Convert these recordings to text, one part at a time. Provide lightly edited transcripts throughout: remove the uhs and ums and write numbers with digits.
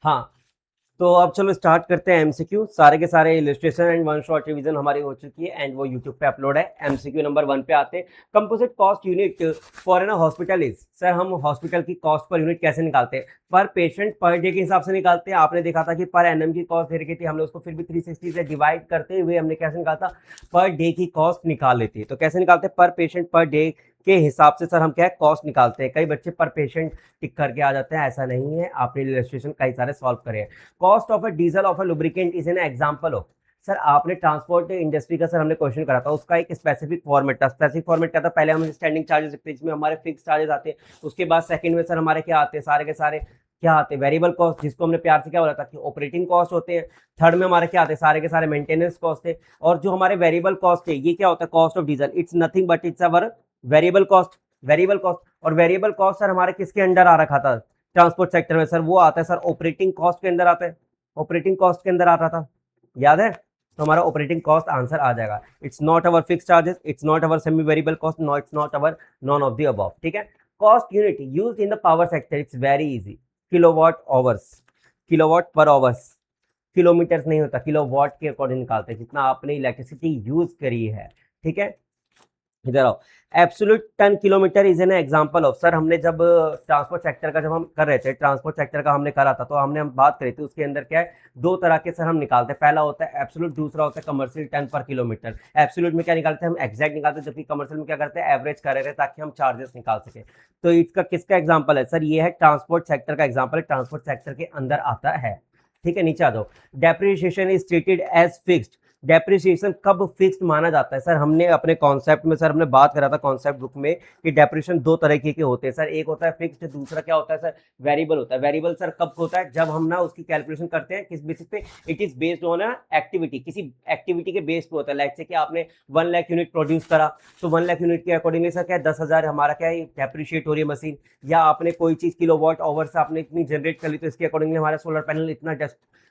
हाँ, तो अब चलो स्टार्ट करते हैं एमसीक्यू। सारे के सारे illustration and one shot revision हमारी हो चुकी है एंड वो यूट्यूब पे अपलोड है। एमसीक्यू नंबर 1 पे आते हैं। Composite cost unit for an hospital is, sir हम हॉस्पिटल की कॉस्ट पर यूनिट कैसे निकालते हैं? पर पेशेंट पर डे के हिसाब से निकालते हैं। आपने देखा था कि पर एनएम की कॉस्ट दे रखी थी, हमने उसको फिर भी 360 से डिवाइड करते हुए हमने कैसे निकालता, पर डे की कॉस्ट निकाल लेती है। तो कैसे निकालते हैं? पर पेशेंट पर डे के हिसाब से सर हम क्या है, कॉस्ट निकालते हैं। कई बच्चे पर पेशेंट टिक करके आ जाते हैं, ऐसा नहीं है। आपने इलस्ट्रेशन कई सारे सॉल्व करे हैं। Cost of a diesel of a lubricant is an example of, sir आपने ट्रांसपोर्ट इंडस्ट्री का सर हमने क्वेश्चन करा था, उसका एक स्पेसिफिक फॉर्मेट था। स्पेसिफिक फॉर्मेट क्या था? पहले हम स्टैंडिंग चार्जेस लिखते हैं, इसमें हमारे फिक्स चार्जेस आते हैं। उसके बाद सेकंड में सर हमारे क्या आते हैं, सारे के सारे क्या आते हैं, वेरिएबल कॉस्ट, जिसको हमने प्यार से क्या बोला था कि ऑपरेटिंग कॉस्ट होते हैं। थर्ड में हमारे क्या आते हैं, सारे के सारे मेंटेनेंस कॉस्ट है। और जो हमारे वेरिएबल कॉस्ट है, ये क्या होता है, cost of diesel. It's nothing but it's our variable cost. Variable cost, और वेरिएबल कॉस्ट सर हमारे किसके अंडर आ रखा था ट्रांसपोर्ट सेक्टर में? सर वो आता है सर ऑपरेटिंग कॉस्ट के अंदर आता है। ऑपरेटिंग कॉस्ट के अंदर आता था, याद है? तो हमारा ऑपरेटिंग कॉस्ट आंसर आ जाएगा। It's not our fix charges, it's not our semi variable cost, no it's not our none of the above. ठीक है। Cost unit used in the power sector, it's very easy. Kilowatt hours, kilowatt per hours. Kilometres नहीं होता, kilowatt के according निकालते हैं, जितना आपने electricity use करी है। ठीक है, इधर आओ। Absolute ton kilometre is an example of, sir हमने जब ट्रांसपोर्ट सेक्टर का जब हम कर रहे थे, ट्रांसपोर्ट सेक्टर का हमने करा था, तो हमने हम बात करी थी उसके अंदर क्या है, दो तरह के सर हम निकालते हैं। पहला होता है एब्सोल्यूट, दूसरा होता है कमर्शियल टन पर किलोमीटर। एब्सोल्यूट में क्या निकालते हैं हम, एग्जैक्ट निकालते हैं, जबकि कमर्शियल में क्या करते हैं, एवरेज कर रहे थे ताकि हम चार्जेस निकाल सके। तो इसका किसका एग्जाम्पल है सर? ये है ट्रांसपोर्ट सेक्टर का एग्जाम्पल है, ट्रांसपोर्ट सेक्टर के अंदर आता है। ठीक है, नीचे आ जाओ। Depreciation is treated as fixed, depreciation कब फिक्स्ड माना जाता है? सर हमने अपने कॉन्सेप्ट में सर हमने बात करा था कॉन्सेप्ट बुक में कि डेप्रिसिएशन दो तरह के होते हैं सर। एक होता है फिक्स्ड, दूसरा क्या होता है सर, वेरिएबल होता है। वेरिएबल सर कब होता है, जब हम ना उसकी कैलकुलेशन करते हैं किस बेसिस पे, it is based on a activity, किसी एक्टिविटी के बेस पे होता है। लाइक से कि आपने 1 लाख यूनिट प्रोड्यूस करा, तो 1 लाख यूनिट के अकॉर्डिंगली सर क्या है, 10,000 हमारा क्या है डेप्रिशिएट हो रही है मशीन। या आपने कोई चीज किलो वॉट आवर से आपने इतनी जनरेट कर ली, तो इसके अकॉर्डिंगली हमारा सोलर पैनल इतना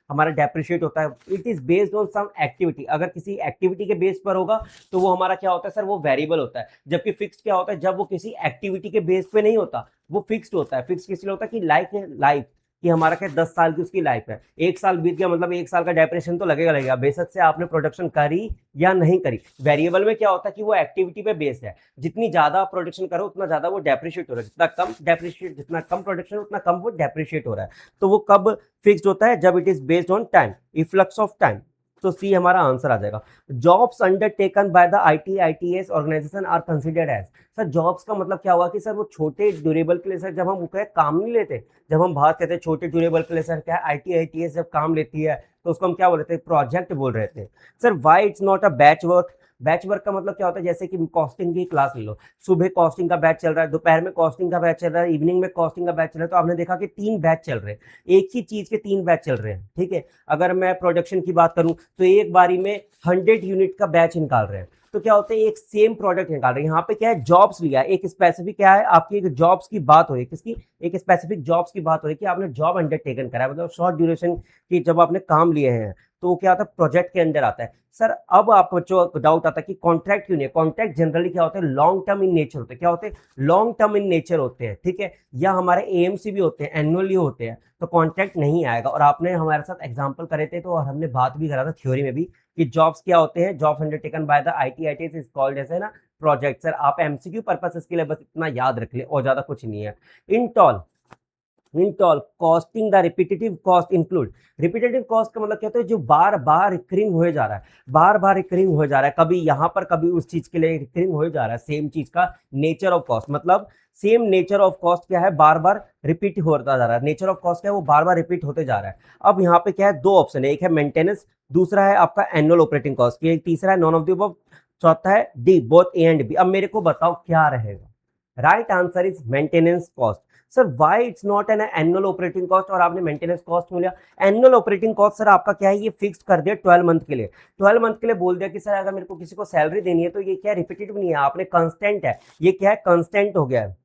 हमारा डेप्रिशिएट होता है। It is based on some activity, अगर किसी एक्टिविटी के बेस पर होगा तो वो हमारा क्या होता है सर, वो वेरिएबल होता है। जबकि फिक्स क्या होता है, जब वो किसी एक्टिविटी के बेस पे नहीं होता, वो फिक्स्ड होता है। फिक्स किस लिए होता है कि लाइफ है, लाइफ कि हमारा क्या 10 साल की उसकी लाइफ है। एक साल बीत गया मतलब एक साल का डेप्रेशन तो लगेगा लगेगा, बेशक से आपने प्रोडक्शन करी या नहीं करी। वेरिएबल में क्या होता है कि वो एक्टिविटी पे बेस्ड है, जितनी ज्यादा आप प्रोडक्शन करो उतना ज्यादा वो डेप्रिशिएट हो रहा है, जितना कम डेप्रिशिएट, जितना कम प्रोडक्शन उतना कम वो डेप्रिशिएट हो रहा है। तो वो कब फिक्स्ड होता है, जब it is based on time, efflux of time. तो सी हमारा आंसर आ जाएगा। Jobs undertaken by the IT ITS organisation are considered as, sir jobs का मतलब क्या हुआ कि सर वो छोटे ड्यूरेबल के लिए सर जब हम काम नहीं लेते, जब हम बात करते हैं छोटे ड्यूरेबल के लिए सर क्या आईटी आईटीएस जब काम लेती है तो उसको हम क्या बोल रहे थे, प्रोजेक्ट बोल रहे थे। Sir why it's not a batch work, batch work का मतलब क्या होता है, जैसे कि कॉस्टिंग की क्लास ले लो, सुबह कॉस्टिंग का बैच चल रहा है, दोपहर में कॉस्टिंग का बैच चल रहा है, इवनिंग में कॉस्टिंग का बैच चल रहा है, तो आपने देखा कि 3 बैच चल रहे हैं, एक ही चीज के 3 बैच चल रहे हैं। ठीक है, अगर मैं प्रोडक्शन की बात करूं तो एक बारी में 100 यूनिट का बैच निकाल रहे हैं, तो क्या होता है एक सेम प्रोडक्ट निकाल रहे हैं। यहाँ पे क्या है, जॉब्स लिया है, एक स्पेसिफिक क्या है आपकी, एक जॉब्स की बात हो रही है, किसकी, एक स्पेसिफिक जॉब्स की बात हो रही है कि आपने जॉब अंडरटेकन करा है, मतलब शॉर्ट ड्यूरेशन की जब आपने काम लिए हैं, तो वो क्या आता है, प्रोजेक्ट के अंदर आता है। सर अब आपको बच्चों डाउट आता है कि कॉन्ट्रैक्ट क्यों नहीं है? कॉन्ट्रैक्ट जनरली क्या होते हैं, लॉन्ग टर्म इन नेचर होते हैं। क्या होते हैं, लॉन्ग टर्म इन नेचर होते हैं। ठीक है, या हमारे एएमसी भी होते हैं, एनुअली होते हैं, तो कॉन्ट्रैक्ट नहीं आएगा। और आपने हमारे साथ एग्जाम्पल करे थे, तो और हमने बात भी करा था थ्योरी में भी कि जॉब्स क्या होते हैं, jobs undertaken by the IT ITS is called ऐसे ना प्रोजेक्ट। सर आप एमसीक्यू पर्पस के लिए बस इतना याद रख ले और ज्यादा कुछ नहीं है। इंटॉल, इंटॉल costing the repetitive cost include, repetitive cost का मतलब क्या होता है, जो बार बार रिकरिंग हो जा रहा है, बार बार रिकरिंग हो जा रहा है, कभी यहाँ पर कभी उस चीज के लिए रिकरिंग हो जा रहा है, सेम चीज का नेचर ऑफ कॉस्ट, मतलब सेम नेचर ऑफ कॉस्ट क्या है, बार बार रिपीट होता जा रहा है। नेचर ऑफ कॉस्ट क्या है, वो बार बार रिपीट होते जा रहा है। अब यहाँ पे क्या है, दो ऑप्शन है, एक है मेंटेनेंस, दूसरा है आपका एनुअल ऑपरेटिंग कॉस्ट, तीसरा है नॉन ऑफ द अबव, चौथा है D both A and B. अब मेरे को बताओ क्या रहेगा, right answer is maintenance cost. Sir why it's not an annual operating cost और आपने मेंटेनेंस कॉस्ट मिला? एनुअल ऑपरेटिंग कॉस्ट सर आपका क्या है, ये फिक्स कर दिया 12 मंथ के लिए, 12 मंथ के लिए बोल दिया कि सर अगर मेरे को किसी को सैलरी देनी है तो ये क्या रिपीटेटिव नहीं है, आपने कंस्टेंट है, ये क्या है, कंस्टेंट हो गया है,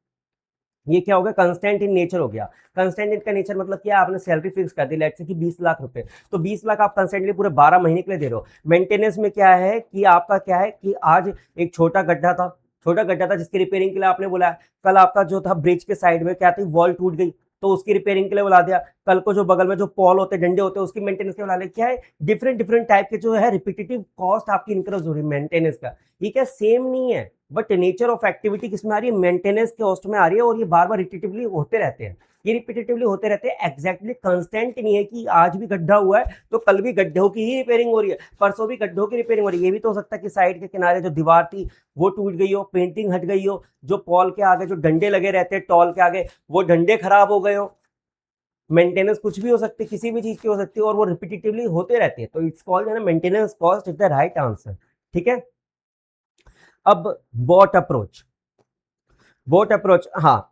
ये क्या हो गया, कंस्टेंट इन नेचर हो गया। कंस्टेंट इन का नेचर मतलब क्या है, आपने सैलरी फिक्स कर दी, लेट्स से कि 20 लाख रुपए, तो 20 लाख आप कंस्टेंटली पूरे 12 महीने के लिए दे रहे हो। मेंटेनेंस में क्या है कि आपका क्या है कि आज एक छोटा गड्ढा था, छोटा गड्ढा था जिसकी रिपेयरिंग के लिए आपने बोला, कल आपका जो था ब्रिज के साइड में क्या थी, वॉल टूट गई, तो उसकी रिपेयरिंग के लिए बुला दिया। कल को जो बगल में जो पॉल होते हैं, डंडे होते हैं, उसकी मेंटेनेंस के लिए बुला लिया। क्या है, डिफरेंट डिफरेंट टाइप के जो है रिपीटेटिव कॉस्ट आपकी इंक्रीज हो रही है मेंटेनेंस का। ये क्या सेम नहीं है, बट नेचर ऑफ एक्टिविटी किसमें आ रही है, मेंटेनेंस कॉस्ट में आ रही है, और ये बार बार रिपीटेटिवली होते रहते हैं। ये रिपीटेटिवली होते रहते हैं, एग्जैक्टली कांस्टेंट नहीं है कि आज भी गड्ढा हुआ है तो कल भी गड्ढों की ही रिपेयरिंग हो रही है, परसों भी गड्ढों की रिपेयरिंग हो रही है। ये भी तो हो सकता है कि साइड के किनारे जो दीवार थी वो टूट गई हो, पेंटिंग हट गई हो, जो पॉल के आगे जो डंडे लगे रहते हैं टॉल के आगे, वो डंडे खराब हो गए हो। मेंटेनेंस कुछ भी हो सकती है, किसी भी चीज की हो सकती है, और वो रिपीटेटिवली होते रहते हैं, तो इट्स कॉल्ड है ना maintenance cost is the right answer. ठीक है। अब बॉट अप्रोच, बोट अप्रोच, हाँ,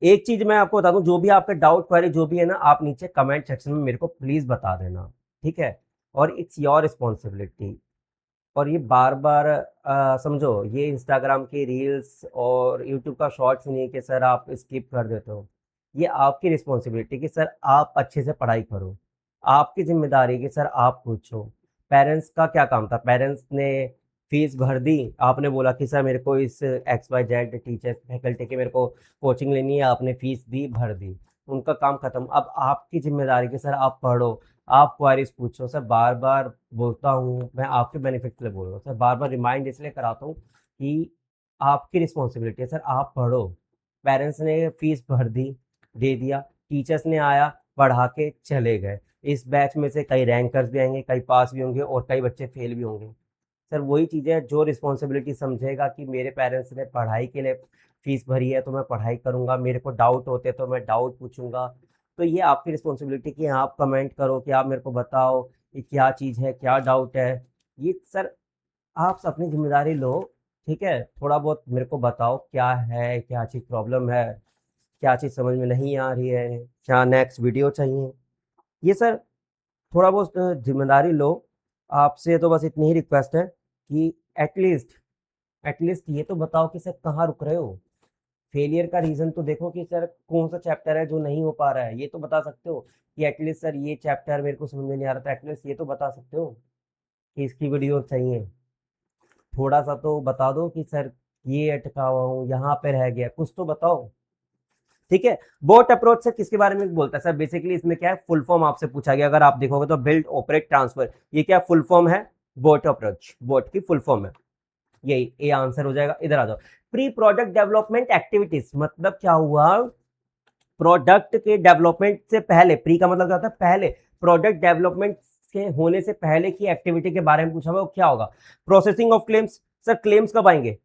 एक चीज मैं आपको बता दूं, जो भी आपका डाउट क्वेरी जो भी है ना, आप नीचे कमेंट सेक्शन में मेरे को प्लीज बता देना। ठीक है, और इट्स योर रिस्पॉन्सिबिलिटी। और ये बार बार समझो, ये इंस्टाग्राम की रील्स और यूट्यूब का शॉर्ट्स नहीं है कि सर आप स्किप कर देते हो। ये आपकी रिस्पॉन्सिबिलिटी कि सर आप अच्छे से पढ़ाई करो, आपकी जिम्मेदारी कि सर आप पूछो। पेरेंट्स का क्या काम था, पेरेंट्स ने फीस भर दी, आपने बोला कि सर मेरे को इस XYZ टीचर फैकल्टी के मेरे को कोचिंग लेनी है, आपने फीस दी, भर दी, उनका काम खत्म। अब आपकी जिम्मेदारी कि सर आप पढ़ो, आप क्वारीज पूछो। सर बार बार बोलता हूँ, मैं आपके बेनिफिट के लिए बोल रहा हूँ सर, बार बार रिमाइंड इसलिए कराता हूँ कि आपकी रिस्पॉन्सिबिलिटी है सर, आप पढ़ो। पेरेंट्स ने फीस भर दी, दे दिया, टीचर्स ने आया, पढ़ा के चले गए। इस बैच में से कई रैंकर्स भी आएंगे, कई पास भी होंगे, और कई बच्चे फेल भी होंगे। सर वही चीज़ें, जो रिस्पॉन्सिबिलिटी समझेगा कि मेरे पेरेंट्स ने पढ़ाई के लिए फीस भरी है तो मैं पढ़ाई करूँगा, मेरे को डाउट होते तो मैं डाउट पूछूंगा। तो ये आपकी रिस्पॉन्सिबिलिटी कि आप कमेंट करो, कि आप मेरे को बताओ ये क्या चीज़ है, क्या डाउट है। ये सर आप अपनी जिम्मेदारी लो। ठीक है, थोड़ा बहुत मेरे को बताओ क्या है, क्या चीज़ प्रॉब्लम है, क्या चीज़ समझ में नहीं आ रही है, क्या नेक्स्ट वीडियो चाहिए। ये सर थोड़ा बहुत जिम्मेदारी लो। आपसे तो बस इतनी ही रिक्वेस्ट है कि एटलीस्ट एटलीस्ट ये तो बताओ कि सर कहाँ रुक रहे हो। फेलियर का रीज़न तो देखो कि सर कौन सा चैप्टर है जो नहीं हो पा रहा है, ये तो बता सकते हो। कि एटलीस्ट सर ये चैप्टर मेरे को समझ में नहीं आ रहा था, एटलीस्ट ये तो बता सकते हो कि इसकी वीडियो चाहिए। थोड़ा सा तो बता दो कि सर ये अटका हुआ हूँ, यहाँ पे रह गया, कुछ तो बताओ। ठीक है। बोट अप्रोच से किसके बारे में बोलता है सर, बेसिकली इसमें क्या है, फुल फॉर्म आपसे पूछा गया, अगर आप देखोगे तो बिल्ड ऑपरेट ट्रांसफर, ये क्या फुल फॉर्म है, बोट अप्रोच, बोट की फुल फॉर्म है। यही ये आंसर हो जाएगा। इधर आ जाओ, प्री प्रोडक्ट डेवलपमेंट एक्टिविटीज, मतलब क्या हुआ, प्रोडक्ट के डेवलपमेंट से पहले, प्री का मतलब क्या होता है, पहले, प्रोडक्ट डेवलपमेंट के होने से पहले की एक्टिविटी के बारे में पूछा हुआ, क्या होगा, processing of claims. Sir claims कब आएंगे,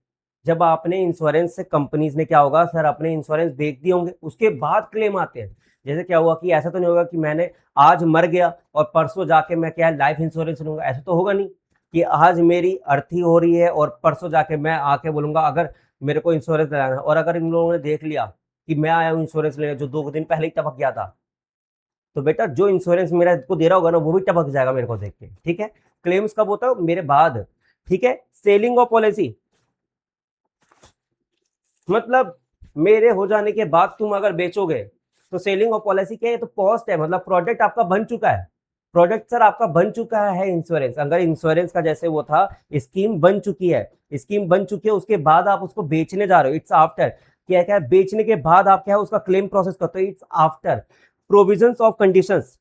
जब आपने इंश्योरेंस से, कंपनीज ने क्या होगा सर, अपने इंश्योरेंस बेच दिए होंगे, उसके बाद क्लेम आते हैं। जैसे क्या हुआ कि ऐसा तो नहीं होगा कि मैंने आज मर गया और परसों जाके मैं क्या लाइफ इंश्योरेंस लूंगा, ऐसा तो होगा नहीं कि आज मेरी अर्थी हो रही है और परसों जाके मैं आके बोलूंगा अगर मेरे को इंश्योरेंस दिलाना है, और अगर इन लोगों ने देख लिया कि मैं आया हूँ इंश्योरेंस लेने जो 2 दिन पहले ही टपक गया था, तो बेटा जो इंश्योरेंस मेरा को दे रहा होगा ना वो भी टपक जाएगा मेरे को देख के। ठीक है, क्लेम्स कब होता है, मेरे बाद। ठीक है, सेलिंग ऑफ पॉलिसी, मतलब मेरे हो जाने के बाद तुम अगर बेचोगे, तो सेलिंग ऑफ पॉलिसी क्या है, तो कॉस्ट है, मतलब प्रोडक्ट आपका बन चुका है, प्रोडक्ट सर आपका बन चुका है इंश्योरेंस। अगर इंश्योरेंस का जैसे वो था, स्कीम बन चुकी है, स्कीम बन चुकी है, उसके बाद आप उसको बेचने जा रहे हो, इट्स आफ्टर। क्या क्या है, बेचने के बाद आप क्या है उसका क्लेम प्रोसेस करते हो, it's after. Provisions of conditions,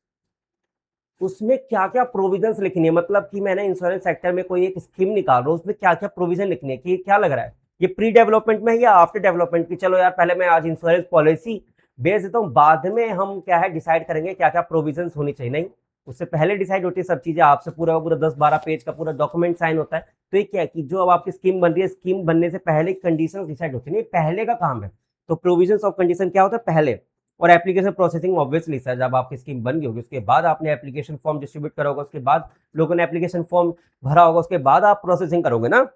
उसमें क्या क्या प्रोविजंस लिखनी है, मतलब कि मैंने इंश्योरेंस सेक्टर में कोई एक स्कीम निकाल रहा हूँ, उसमें क्या क्या प्रोविजन लिखनी है, कि क्या लग रहा है ये प्री डेवलपमेंट में है या आफ्टर डेवलपमेंट की, चलो यार पहले मैं आज इंश्योरेंस पॉलिसी बेच देता हूँ, बाद में हम क्या है डिसाइड करेंगे क्या क्या प्रोविजंस होनी चाहिए। नहीं, उससे पहले डिसाइड होती है सब चीजें, आपसे पूरा पूरा 10-12 पेज का पूरा डॉक्यूमेंट साइन होता है। तो ये क्या है कि जो अब आपकी स्कीम बन रही है, स्कीम बनने से पहले कंडीशन डिसाइड होती है, पहले का काम है। तो प्रोविजंस ऑफ कंडीशन क्या होता है, पहले। और एप्लीकेशन प्रोसेसिंग ऑब्वियसली सर, जब आपकी स्कीम बन गई होगी उसके बाद आपने एप्लीकेशन फॉर्म डिस्ट्रीब्यूट करा होगा, उसके बाद लोगों ने एप्लीकेशन फॉर्म भरा होगा, उसके बाद आप प्रोसेसिंग करोगे ना।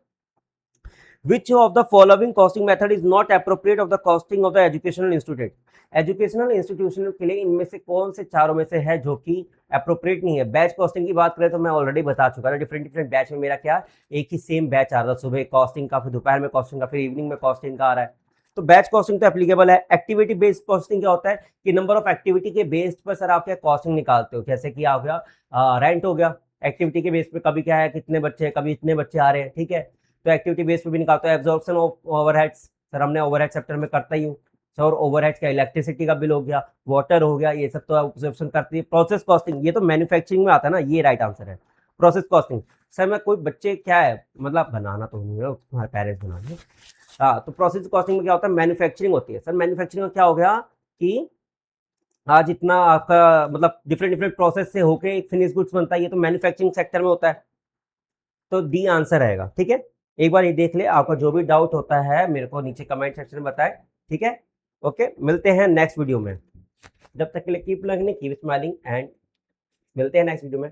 Which of the following costing method is not appropriate of the costing of the educational institute, educational institution के लिए इनमें से कौन से चारों में से है जो कि अप्रोप्रिएट नहीं है। बैच कॉस्टिंग की बात करें तो मैं ऑलरेडी बता चुका था, डिफरेंट डिफरेंट बैच में मेरा क्या एक ही सेम बैच आ रहा था, सुबह कॉस्टिंग का, फिर दोपहर में कॉस्टिंग का, फिर इवनिंग में कॉस्टिंग का आ रहा है। तो बैच कॉस्टिंग तो एप्लीकेबल है। एक्टिविटी बेस्ड कॉस्टिंग क्या होता है कि नंबर ऑफ एक्टिविटी के बेस्ड पर सर आप क्या कॉस्टिंग निकालते हो, जैसे कि आप रेंट हो गया, एक्टिविटी के बेस पे, कभी क्या है कितने बच्चे, कभी इतने बच्चे आ रहे हैं। ठीक है, तो एक्टिविटी बेस पे भी निकालते हो। एब्जॉर्प्शन ऑफ ओवरहेड्स, सर हमने ओवरहेड सेक्टर में करता ही हूँ, और ओवरहेड्स का इलेक्ट्रिसिटी का बिल हो गया, वाटर हो गया, ये सब तो ऑब्जर्वेशन करती है। प्रोसेस कॉस्टिंग, ये तो मैन्युफैक्चरिंग में आता है ना, ये राइट आंसर है प्रोसेस कॉस्टिंग। सर मैं कोई बच्चे क्या है मतलब बनाना तो नहीं है, तुम्हारे पेरेंट्स बनाने। हाँ, तो प्रोसेस कॉस्टिंग में क्या होता है, मैन्युफैक्चरिंग होती है। सर मैन्युफैक्चरिंग में क्या हो गया कि आज इतना आपका मतलब डिफरेंट डिफरेंट प्रोसेस से होके एक फिनिश गुड्स बनता है, ये तो मैन्युफैक्चरिंग सेक्टर में होता है। तो डी आंसर रहेगा, ठीक है। एक बार ये देख ले, आपका जो भी डाउट होता है मेरे को नीचे कमेंट सेक्शन में बताए, ठीक है। ओके, मिलते हैं नेक्स्ट वीडियो में। जब तक के लिए keep learning, keep smiling and मिलते हैं नेक्स्ट वीडियो में।